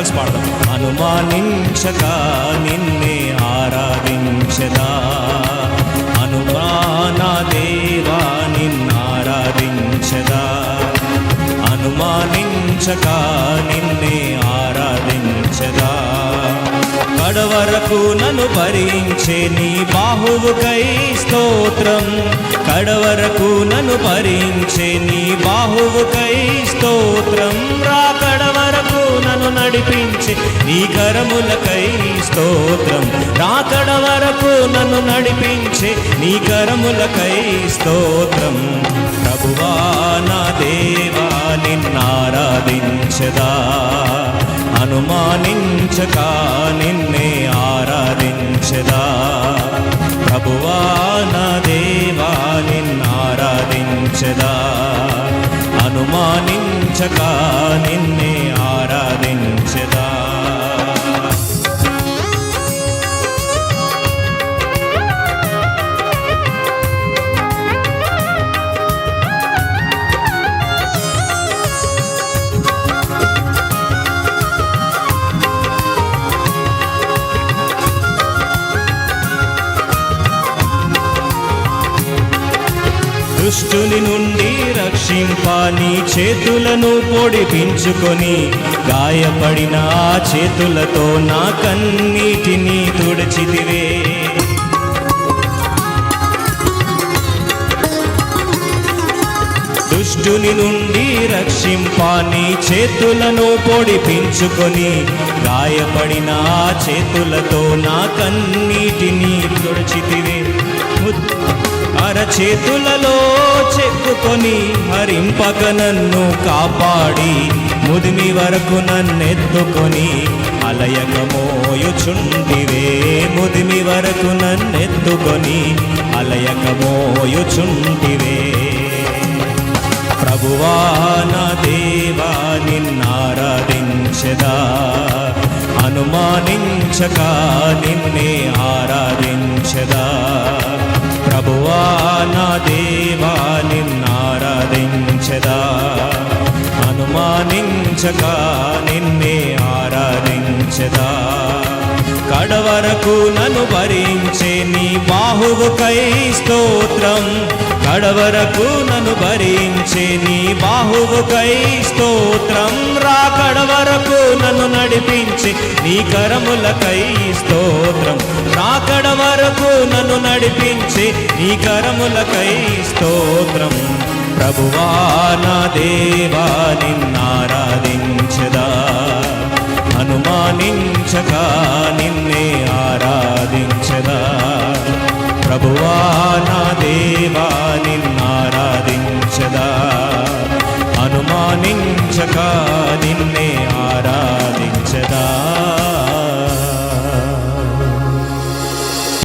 కలిసి పాడదాం. అనుమానించక నిన్నే ఆరాధించదా, అనుమాన దేవా నిన్నారాధించదా, అనుమానించక నిన్నే ఆరాధించదా. కడవరకు నన్ను భరించే నీ బాహువుకై స్తోత్రం, కడవరకు నన్ను భరించే నీ బాహువుకై స్తోత్రం. రా కడవరకు నన్ను నడిపించే నీ కరములకై స్తోత్రం, రా కడవరకు నన్ను నడిపించే నీ కరములకై స్తోత్రం. ప్రభువా నా దేవా నిన్నారాధించదా, అనుమానించక నిన్నే ఆరాధించదా. ప్రభువా నా దేవా నిన్నారాధించదా, అనుమానించక నిన్నే ఆరాధించదా. దుష్టుని నుండి రక్షింప నీ చేతులను పొడిపించుకొని, గాయపడిన ఆ చేతులతో నా కన్నీటిని తుడిచితివే. దుష్టుని నుండి రక్షింప నీ చేతులను పొడిపించుకొని, గాయపడిన ఆ చేతులతో నా కన్నీటిని తుడిచితివే. అరచేతులలో చెక్కుకొని హరింపక నన్ను కాపాడి, ముదిమి వరకు నన్నెత్తుకొని అలయక మోయుచుండివే. ముదిమి వరకు నన్నెత్తుకొని అలయక మోయుచుండివే. ప్రభువా నా దేవా నిన్నారాధించదా, అనుమానించక నిన్నే ఆరాధించదా. ప్రభువా నా దేవా నిన్నారాధించదా, అనుమానించక నిన్నే ఆరాధించదా. కడవరకు నన్ను భరించే నీ బాహువుకై స్తోత్రం, కడవరకు నన్ను భరించే నీ బాహువుకై స్తోత్రం. రా కడవరకు నన్ను నడిపించే నీ కరములకై స్తోత్రం, రా కడవరకు నన్ను నడిపించే నీ కరములకై స్తోత్రం. ప్రభువా నా దేవా నిన్నారాధించదా, అనుమానించక నిన్నే ఆరాధించదా. ప్రభువా నా దేవా నిన్నారాధించదా, అనుమానించక నిన్నే ఆరాధించదా.